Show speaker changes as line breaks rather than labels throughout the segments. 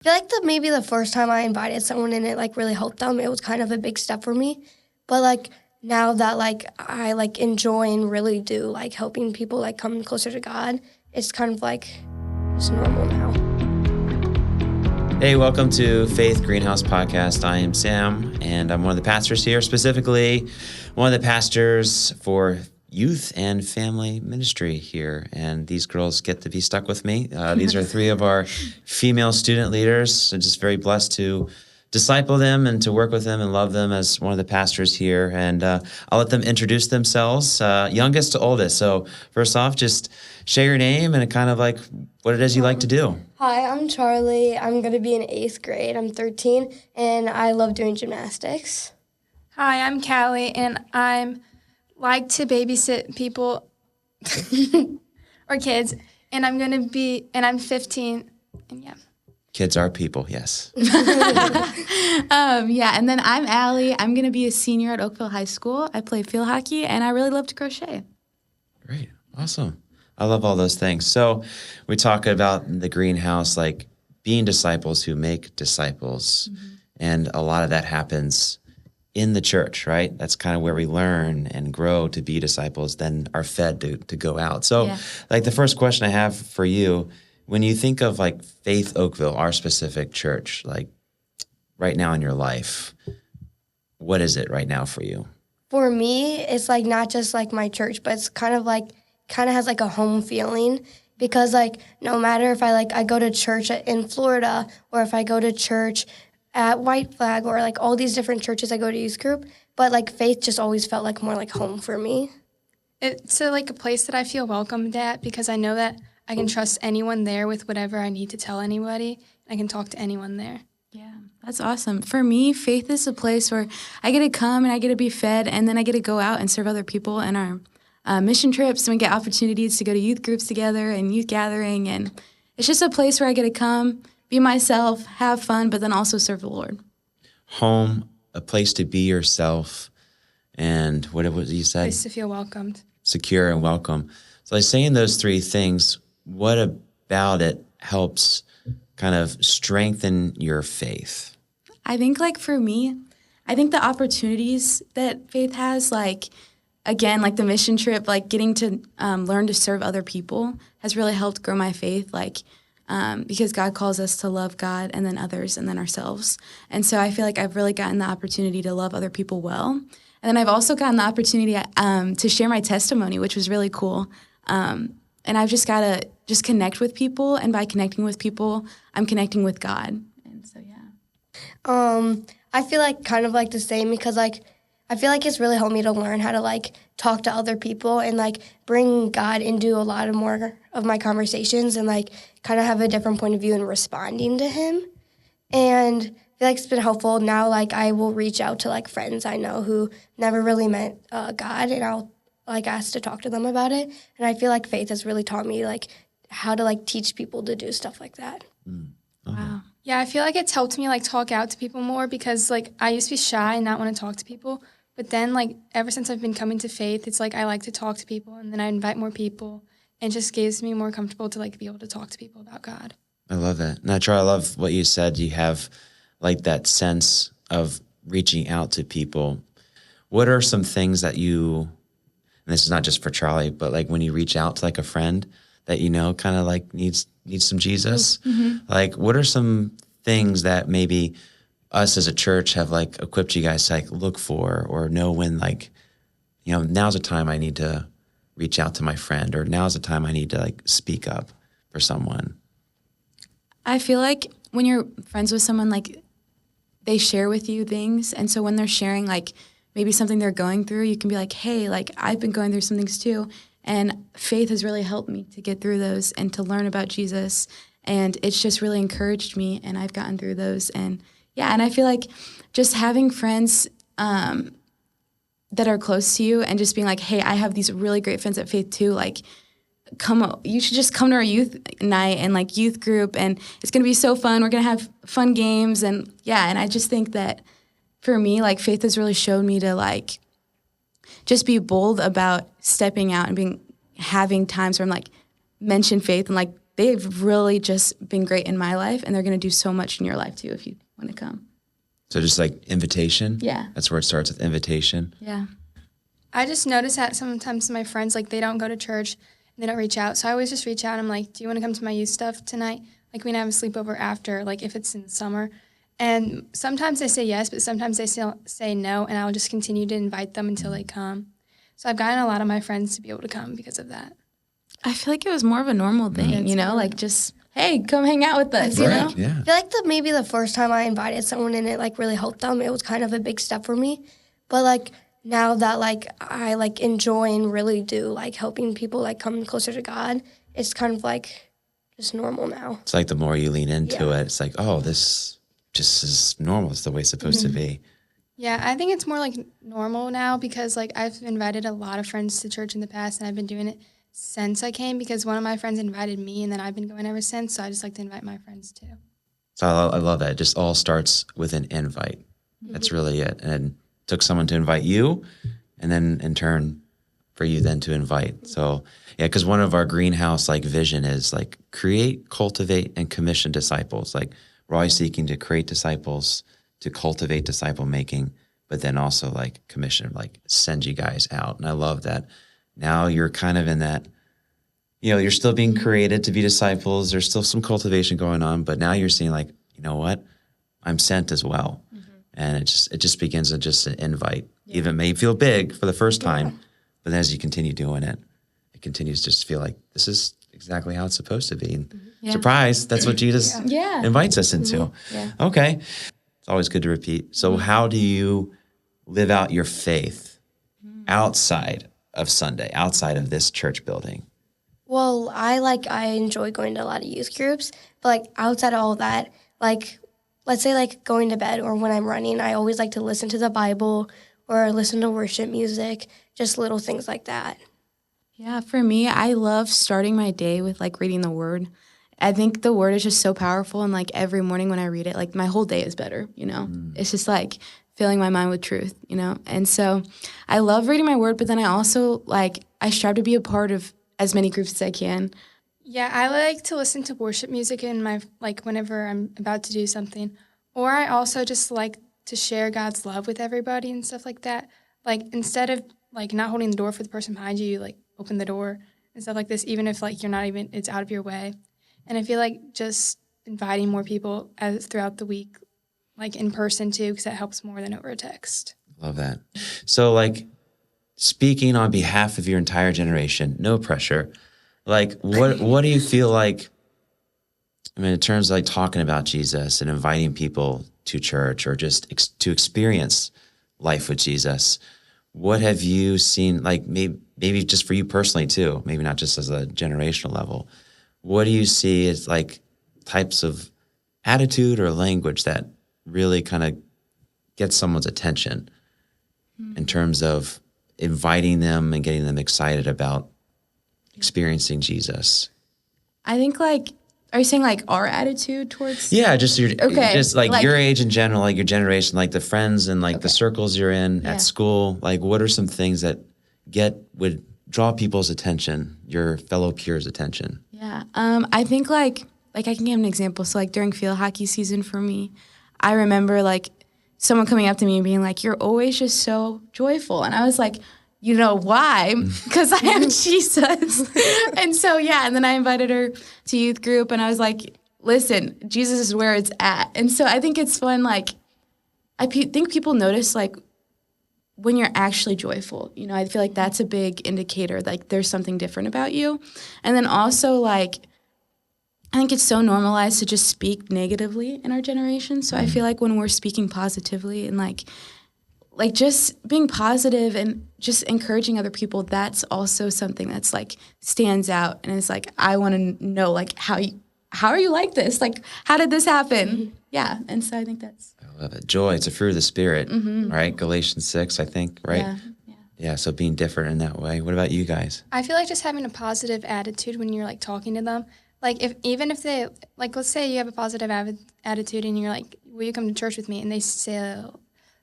I feel like maybe the first time I invited someone and it like really helped them, it was kind of a big step for me. But like now that like I like enjoy and really do like helping people like come closer to God, it's kind of like it's normal now.
Hey, welcome to Faith Greenhouse Podcast. I am Sam, and I'm one of the pastors here, specifically one of the pastors for youth and family ministry here. And these girls get to be stuck with me. These are three of our female student leaders. I'm just very blessed to disciple them and to work with them and love them as one of the pastors here. And I'll let them introduce themselves, youngest to oldest. So first off, just share your name and kind of like what it is you like to do.
Hi, I'm Charlie. I'm going to be in 8th grade. I'm 13, and I love doing gymnastics.
Hi, I'm Callie, and I'm like to babysit people or kids, and I'm 15, and yeah.
Kids are people, yes.
And then I'm Allie. I'm going to be a senior at Oakville High School. I play field hockey, and I really love to crochet.
Great. Awesome. I love all those things. So we talk about the greenhouse, like being disciples who make disciples. Mm-hmm. And a lot of that happens in the church, right? That's kind of where we learn and grow to be disciples, then are fed to go out. So like the first question I have for you, when you think of like Faith Oakville, our specific church, like right now in your life, what is it right now for you?
For me, it's like not just like my church, but it's kind of has like a home feeling, because like no matter if I go to church in Florida or if I go to church at White Flag or like all these different churches I go to youth group, but like Faith just always felt like more like home for me.
It's like a place that I feel welcomed at, because I know that I can trust anyone there with whatever I need to tell anybody. I can talk to anyone there.
Yeah, that's awesome. For me, Faith is a place where I get to come and I get to be fed, and then I get to go out and serve other people in our mission trips, and we get opportunities to go to youth groups together and youth gathering. And it's just a place where I get to come, be myself, have fun, but then also serve the Lord.
Home, a place to be yourself, and what it was you said?
A place to feel welcomed.
Secure and welcome. So like saying those three things, what about it helps kind of strengthen your faith?
I think like for me, I think the opportunities that Faith has, like, again, like the mission trip, like getting to learn to serve other people has really helped grow my faith, like because God calls us to love God and then others and then ourselves. And so I feel like I've really gotten the opportunity to love other people well. And then I've also gotten the opportunity to share my testimony, which was really cool. And I've just got to just connect with people. And by connecting with people, I'm connecting with God. And so, yeah.
I feel like kind of like the same, because like I feel like it's really helped me to learn how to like talk to other people and like bring God into a lot of more of my conversations and like kind of have a different point of view in responding to him. And I feel like it's been helpful now. Like I will reach out to like friends I know who never really met God, and I'll like ask to talk to them about it. And I feel like Faith has really taught me like how to like teach people to do stuff like that.
Wow.
Yeah, I feel like it's helped me like talk out to people more, because like I used to be shy and not want to talk to people. But then, like, ever since I've been coming to Faith, it's like I like to talk to people, and then I invite more people, and it just gives me more comfortable to, like, be able to talk to people about God.
I love that. And I love what you said. You have, like, that sense of reaching out to people. What are some things that you, and this is not just for Charlie, but, like, when you reach out to, like, a friend that you know kind of, like, needs some Jesus, like, what are some things that maybe us as a church have like equipped you guys to like look for or know when, like, you know, now's the time I need to reach out to my friend, or now's the time I need to like speak up for someone?
I feel like when you're friends with someone, like they share with you things. And so when they're sharing like maybe something they're going through, you can be like, hey, like I've been going through some things too. And Faith has really helped me to get through those and to learn about Jesus. And it's just really encouraged me, and I've gotten through those. And yeah, and I feel like just having friends that are close to you and just being like, hey, I have these really great friends at Faith too, like, you should just come to our youth night and like youth group, and it's going to be so fun. We're going to have fun games. And yeah, and I just think that for me, like Faith has really showed me to like just be bold about stepping out and having times where I'm like mention Faith and like they've really just been great in my life, and they're going to do so much in your life too if you want to come.
So just like invitation?
Yeah.
That's where it starts, with invitation?
Yeah.
I just notice that sometimes my friends, like, they don't go to church and they don't reach out. So I always just reach out and I'm like, do you want to come to my youth stuff tonight? Like, we can have a sleepover after, like, if it's in the summer. And sometimes they say yes, but sometimes they still say no, and I'll just continue to invite them until they come. So I've gotten a lot of my friends to be able to come because of that.
I feel like it was more of a normal thing, you know, like just, hey, come hang out with us, you know?
Yeah.
I feel like maybe the first time I invited someone and it like really helped them, it was kind of a big step for me. But like now that like I like enjoy and really do like helping people like come closer to God, it's kind of like just normal now.
It's like the more you lean into it, it's like, oh, this just is normal. It's the way it's supposed to be.
Yeah, I think it's more like normal now because like I've invited a lot of friends to church in the past, and I've been doing it since I came because one of my friends invited me, and then I've been going ever since. So I just like to invite my friends too.
So I love that. It just all starts with an invite. That's really it. And it took someone to invite you, and then in turn for you then to invite. So yeah, because one of our greenhouse like vision is like create, cultivate, and commission disciples. Like we're always seeking to create disciples, to cultivate disciple making, but then also like commission, like send you guys out. And I love that. Now you're kind of in that, you know, you're still being created to be disciples. There's still some cultivation going on, but now you're seeing like, you know what? I'm sent as well. And it just begins with just an invite. Even may feel big for the first time, but then as you continue doing it, it continues to just feel like this is exactly how it's supposed to be. And surprise, that's what Jesus invites us into.
Yeah.
Okay. It's always good to repeat. So how do you live out your faith outside of Sunday, outside of this church building?
Well, I enjoy going to a lot of youth groups, but like outside of all that, like let's say like going to bed or when I'm running, I always like to listen to the Bible or listen to worship music, just little things like that.
Yeah, for me, I love starting my day with like reading the Word. I think the Word is just so powerful, and like every morning when I read it, like my whole day is better, you know? It's just like filling my mind with truth, you know? And so I love reading my Word, but then I also like, I strive to be a part of as many groups as I can.
Yeah, I like to listen to worship music in my like whenever I'm about to do something. Or I also just like to share God's love with everybody and stuff like that. Like instead of like not holding the door for the person behind you, you like open the door and stuff like this, even if like you're not even, it's out of your way. And I feel like just inviting more people throughout the week, like in person too, because that helps more than over a text.
Love that. So like speaking on behalf of your entire generation, no pressure. Like what do you feel like, I mean, in terms of like talking about Jesus and inviting people to church or just to experience life with Jesus, what have you seen, like maybe just for you personally too, maybe not just as a generational level, what do you see as like types of attitude or language that really kind of gets someone's attention in terms of inviting them and getting them excited about experiencing Jesus?
I think like, are you saying like our attitude towards?
Yeah, just just like your age in general, like your generation, like the friends and like the circles you're in at school. Like, what are some things that would draw people's attention, your fellow peers' attention?
Yeah, I think like I can give an example. So like during field hockey season for me, I remember like someone coming up to me and being like, "You're always just so joyful," and I was like, you know why? Because I have Jesus. And so, and then I invited her to youth group, and I was like, listen, Jesus is where it's at. And so I think it's fun, like, think people notice, like, when you're actually joyful. You know, I feel like that's a big indicator, like, there's something different about you. And then also, like, I think it's so normalized to just speak negatively in our generation. So I feel like when we're speaking positively and, like just being positive and just encouraging other people, that's also something that's like stands out. And it's like, I want to know like how are you like this? Like, how did this happen? Yeah. And so I think that's.
I love it. Joy, it's a fruit of the Spirit, right? Galatians 6, I think, right? Yeah. So being different in that way. What about you guys?
I feel like just having a positive attitude when you're like talking to them. Like even if they, like let's say you have a positive attitude and you're like, will you come to church with me? And they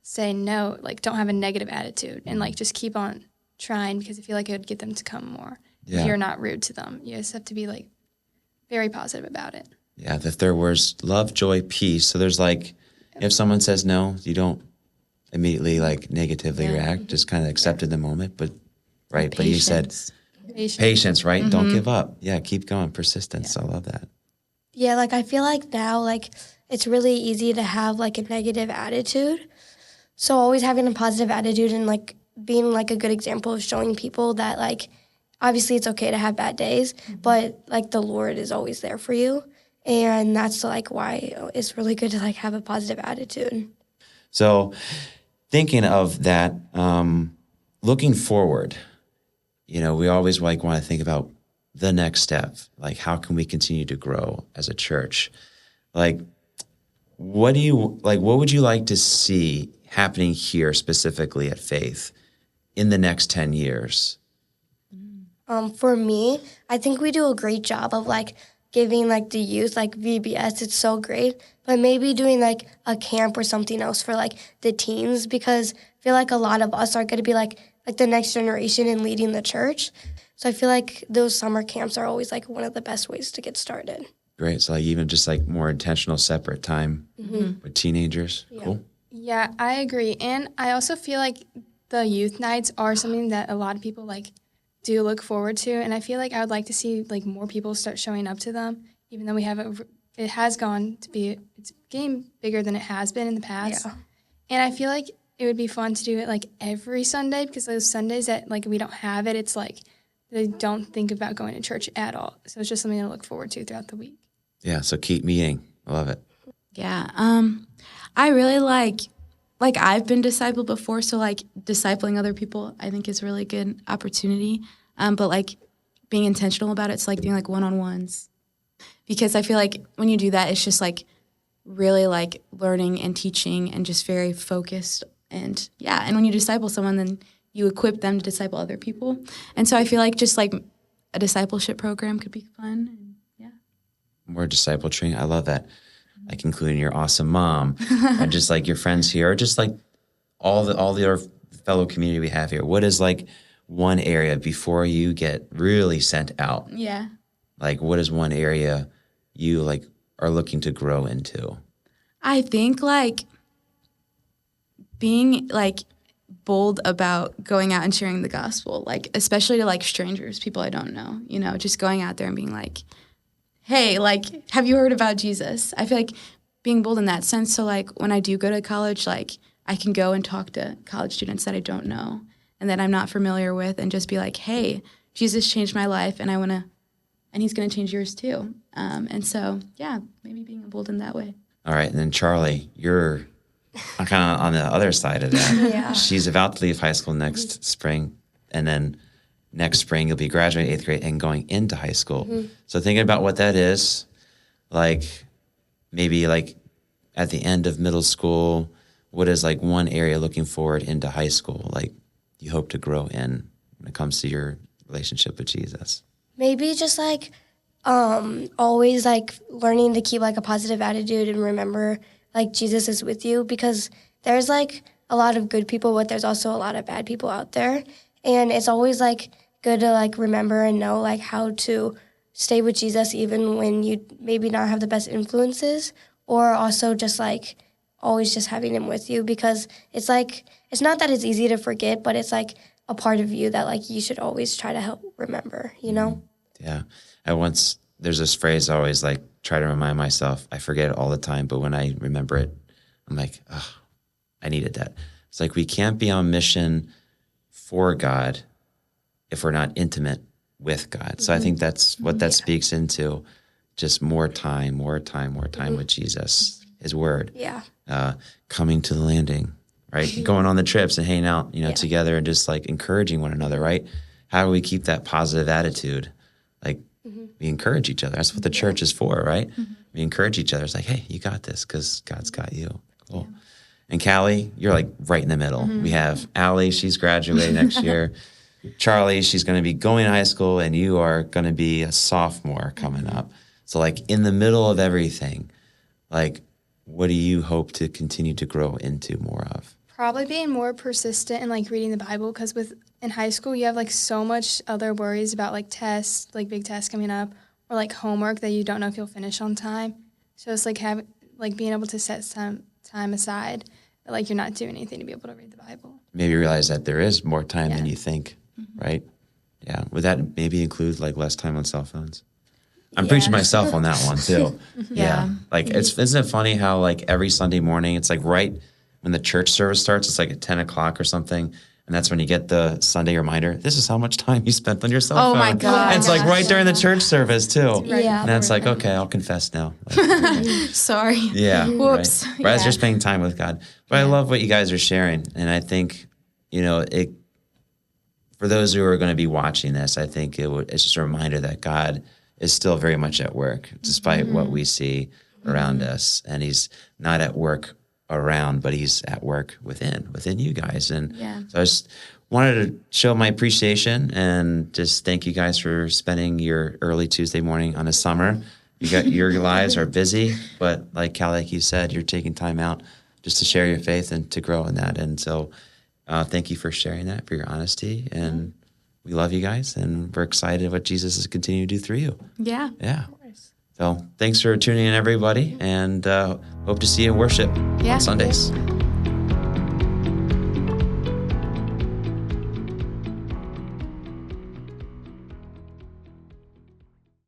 say no, like don't have a negative attitude and like just keep on trying because I feel like it would get them to come more if you're not rude to them. You just have to be like very positive about it.
Yeah, the third word's love, joy, peace. So there's like, if someone says no, you don't immediately like negatively react, just kind of accept in the moment. But right, but you said patience, right? Don't give up. Yeah, keep going. Persistence. I love that.
Yeah, like I feel like now, like it's really easy to have like a negative attitude. So always having a positive attitude and like being like a good example of showing people that like obviously it's okay to have bad days, but like the Lord is always there for you. And that's like why it's really good to like have a positive attitude.
So thinking of that, looking forward, you know, we always like want to think about the next step. Like, how can we continue to grow as a church? Like, what would you like to see happening here specifically at Faith in the next 10 years?
For me, I think we do a great job of like giving like the youth like VBS. It's so great, but maybe doing like a camp or something else for like the teens, because I feel like a lot of us are going to be like the next generation in leading the church. So I feel like those summer camps are always like one of the best ways to get started.
Great. So like even just like more intentional separate time with teenagers.
Yeah.
Cool.
Yeah, I agree. And I also feel like the youth nights are something that a lot of people like do look forward to. And I feel like I would like to see like more people start showing up to them, even though we have it has gone to be, it's getting bigger than it has been in the past.
Yeah.
And I feel like it would be fun to do it like every Sunday, because those Sundays that like we don't have it, it's like they don't think about going to church at all. So it's just something to look forward to throughout the week.
Yeah. So keep meeting. I love it.
Yeah. I really like I've been discipled before, so like discipling other people I think is a really good opportunity. But like being intentional about it, it's like doing like one-on-ones. Because I feel like when you do that, it's just like really like learning and teaching and just very focused. And yeah, and when you disciple someone, then you equip them to disciple other people. And so I feel like just like a discipleship program could be fun. And yeah.
More disciple training. I love that. Like including your awesome mom and just like your friends here, or just like all the other fellow community we have here. What is like one area before you get really sent out?
Yeah.
Like what is one area you like are looking to grow into?
I think like being like bold about going out and sharing the gospel, like especially to like strangers, people I don't know, you know, just going out there and being like, hey, like, have you heard about Jesus? I feel like being bold in that sense. So like when I do go to college, like I can go and talk to college students that I don't know and that I'm not familiar with, and just be like, hey, Jesus changed my life, and and he's going to change yours too. And so, yeah, maybe being bold in that way.
All right. And then Charlie, you're kind of on the other side of that.
Yeah.
She's about to leave high school next spring. And then next spring, you'll be graduating 8th grade and going into high school. So thinking about what that is, like maybe like at the end of middle school, what is like one area looking forward into high school, like you hope to grow in when it comes to your relationship with Jesus?
Maybe just like always like learning to keep like a positive attitude and remember like Jesus is with you, because there's like a lot of good people, but there's also a lot of bad people out there. And it's always like good to like remember and know like how to stay with Jesus even when you maybe not have the best influences, or also just like always just having him with you, because it's like, it's not that it's easy to forget, but it's like a part of you that like you should always try to help remember, you know?
Yeah. There's this phrase I always like try to remind myself. I forget it all the time, but when I remember it, I'm like, oh, I needed that. It's like we can't be on mission for God if we're not intimate with God. So I think that's what that speaks into, just more time with Jesus, his word.
Yeah.
Coming to the landing, right? Going on the trips and hanging out, together and just like encouraging one another, right? How do we keep that positive attitude? Like we encourage each other. That's what the church is for, right? We encourage each other. It's like, hey, you got this because God's got you. Cool. Yeah. And Callie, you're like right in the middle. We have Allie, she's graduating next year. Charlie, she's going to be going to high school, and you are going to be a sophomore coming up. So like in the middle of everything, like what do you hope to continue to grow into more of?
Probably being more persistent in like reading the Bible, because in high school you have like so much other worries about like tests, like big tests coming up, or like homework that you don't know if you'll finish on time. So it's like being able to set some time aside that like you're not doing anything to be able to read the Bible.
Maybe realize that there is more time than you think, right? Yeah. Would that maybe include like less time on cell phones? I'm preaching myself on that one too. Yeah. Like isn't it funny how like every Sunday morning, it's like right when the church service starts, it's like at 10 o'clock or something. And that's when you get the Sunday reminder. This is how much time you spent on your cell phone.
Oh my God.
And it's like right during the church service too.
Yeah.
And it's like, okay, I'll confess now. Like,
Sorry.
yeah.
Whoops.
Right as you're spending time with God. But I love what you guys are sharing. And I think, for those who are going to be watching this, I think it's just a reminder that God is still very much at work, despite what we see around us. And he's not at work around, but he's at work within you guys. And so I just wanted to show my appreciation and just thank you guys for spending your early Tuesday morning on a summer. Your lives are busy, but like you said, you're taking time out just to share your faith and to grow in that. And so thank you for sharing that, for your honesty. And we love you guys, and we're excited what Jesus is continuing to do through you.
Yeah.
Yeah. So thanks for tuning in, everybody, and hope to see you in worship on Sundays.